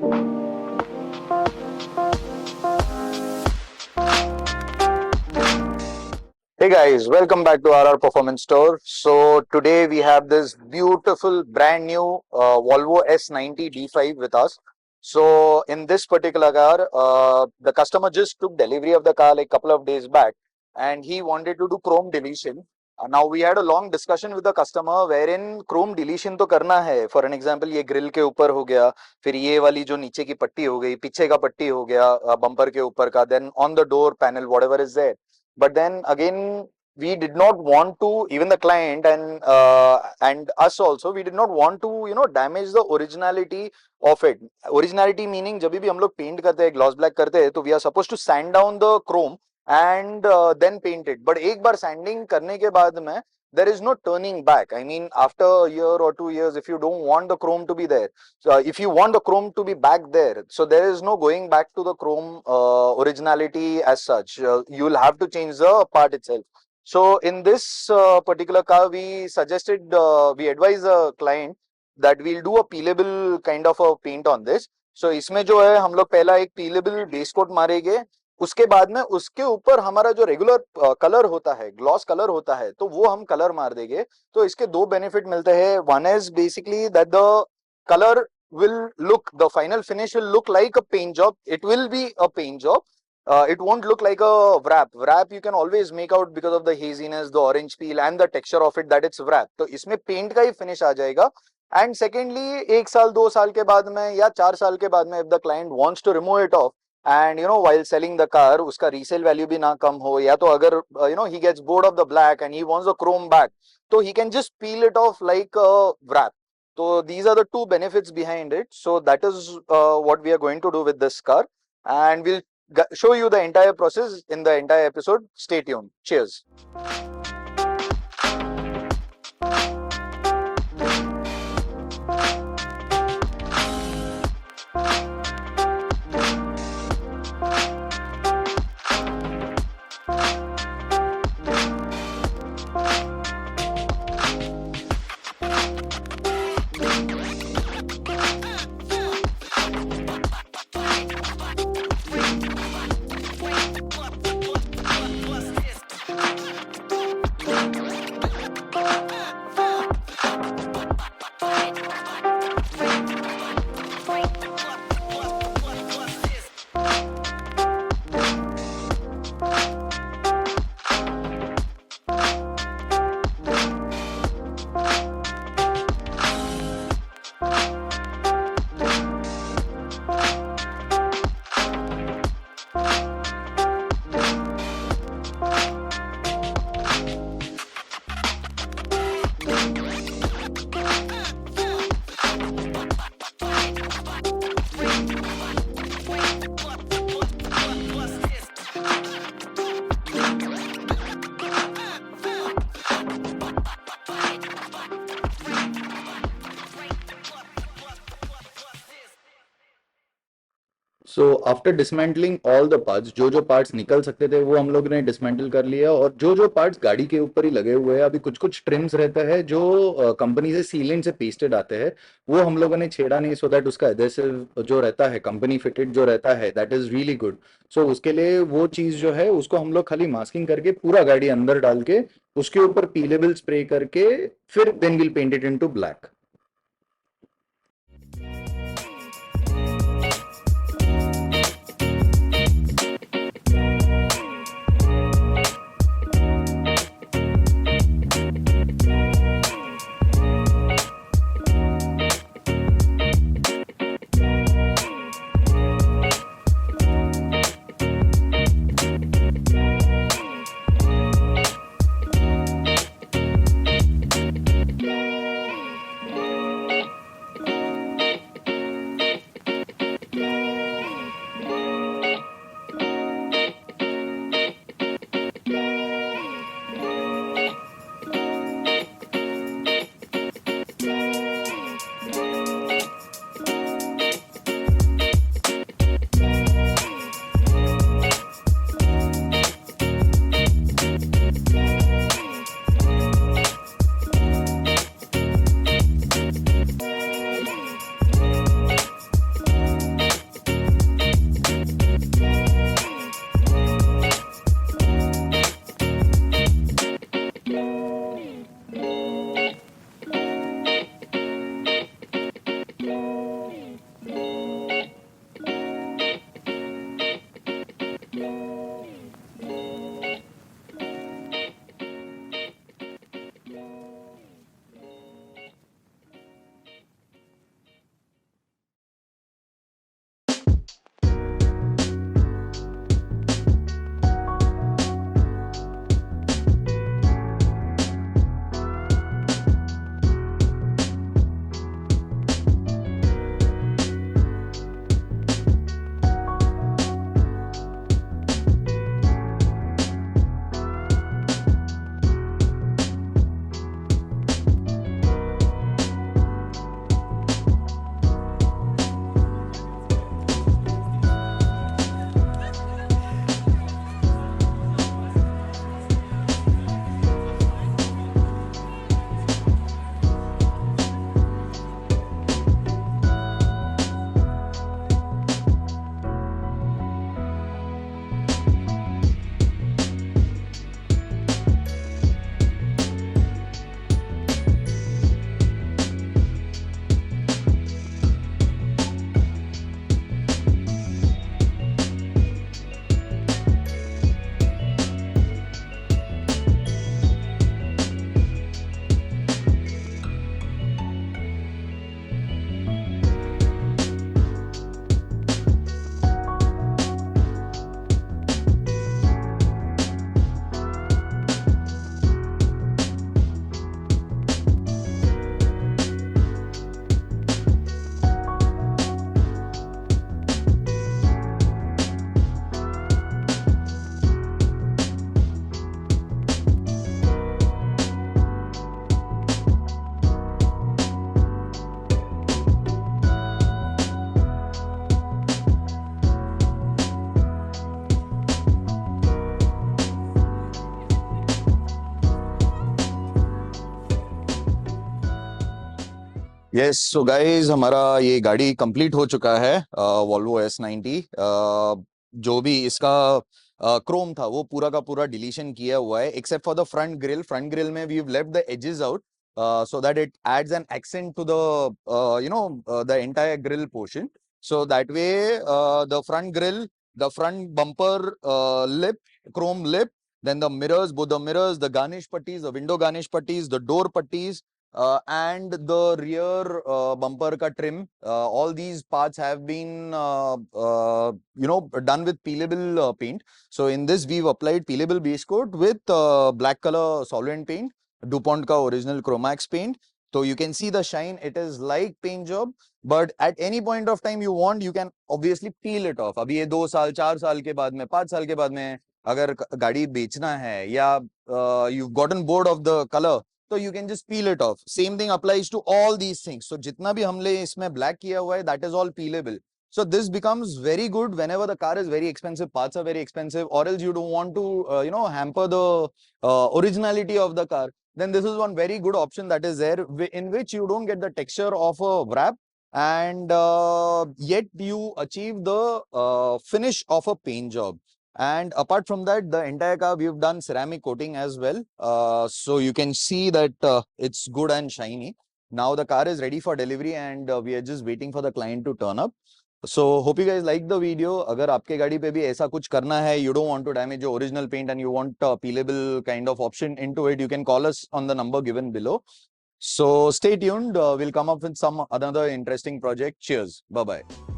Hey guys, welcome back to RR Performance Store. So today we have this beautiful brand new Volvo S90 D5 with us. So in this particular car, the customer just took delivery of the car like a couple of days back, and he wanted to do chrome deletion. Now we had a long discussion with the customer wherein chrome deletion तो करना है. For an example, ये grill के ऊपर हो गया, फिर ये वाली जो नीचे की पट्टी हो गई, पीछे का पट्टी हो गया, बम्पर के ऊपर का, then on the door panel, whatever is there. But then again, we did not want to, even the client and us also, we did not want to damage the originality of it. Originality meaning जब भी हम लोग paint करते हैं, gloss black करते हैं, तो we are supposed to sand down the chrome and then paint it. But एक बार sanding करने के बाद में there is no turning back. I mean, after a year or 2 years, if you don't want the chrome to be there, so if you want the chrome to be back there, so there is no going back to the chrome originality as such. You will have to change the part itself. So in this particular car, we suggested, we advise the client that we'll do a peelable kind of a paint on this. So इसमें जो है हम लोग पहला एक peelable base coat मारेंगे, उसके बाद में उसके ऊपर हमारा जो रेगुलर कलर होता है, ग्लॉस कलर होता है, तो वो हम कलर मार देंगे. तो इसके दो बेनिफिट मिलते हैं. One is basically that the colour will look, the final finish will look like a paint job. It will be a paint job. It won't look like a wrap. Wrap you can always make out because of the haziness, the orange peel and the texture of it that it's wrap. तो इसमें paint का ही finish आ जाएगा. And secondly 1 साल 2 साल के बाद में या 4 साल के बाद में if the client wants to remove it off and while selling the car उसका resale value भी ना कम हो, या तो अगर he gets bored of the black and he wants the chrome back, so he can just peel it off like a wrap. So these are the two benefits behind it. So that is what we are going to do with this car, and we'll show you the entire process in the entire episode. Stay tuned. Cheers. So after dismantling all the parts, जो parts निकल सकते थे वो हम लोग ने dismantle कर लिया, और जो पार्ट्स गाड़ी के ऊपर ही लगे हुए हैं, अभी कुछ ट्रिम्स रहता है जो कंपनी से सीलेंट से पेस्टेड आते हैं, वो हम लोगों ने छेड़ा नहीं, सो दैट उसका एडेसिव जो रहता है कंपनी फिटेड जो रहता है दैट इज रियली गुड. सो उसके लिए वो चीज़ जो है उसको हम लोग खाली मास्किंग करके पूरा गाड़ी अंदर डाल के उसके ऊपर पीलेबल स्प्रे करके फिर then will paint it into black. Yes so guys, हमारा ये गाड़ी कंप्लीट हो चुका है, वॉल्वो S90। जो भी इसका क्रोम था वो पूरा का पूरा डिलीशन किया हुआ है, except for the front grill. Front grill में we have left the edges out so that it adds an accent to the the entire grill portion. So that way the front grill, the front bumper lip, chrome lip, then the mirrors, both the mirrors, the garnish putties, the window garnish putties, the door putties, and the rear bumper ka trim, all these parts have been done with peelable paint. So in this we've applied peelable base coat with black color solvent paint, DuPont ka original Chromax paint. So you can see the shine. It is like paint job, but at any point of time you want, you can obviously peel it off. अभी ये 2 साल 4 साल के बाद में 5 साल के बाद में अगर गाड़ी बेचना है या you've gotten bored of the color, तो you can just peel it off. Same thing applies to all these things. So जितना भी हमने इसमें black किया हुआ है, that is all peelable. So this becomes very good whenever the car is very expensive, parts are very expensive, or else you don't want to hamper the originality of the car. Then this is one very good option that is there, in which you don't get the texture of a wrap, and yet you achieve the finish of a paint job. And apart from that, the entire car we've done ceramic coating as well, so you can see that it's good and shiny. Now the car is ready for delivery, and we are just waiting for the client to turn up. So hope you guys like the video. अगर आपके गाड़ी पे भी ऐसा कुछ करना है, you don't want to damage your original paint and you want a peelable kind of option into it, you can call us on the number given below. So stay tuned. We'll come up with some another interesting project. Cheers. Bye bye.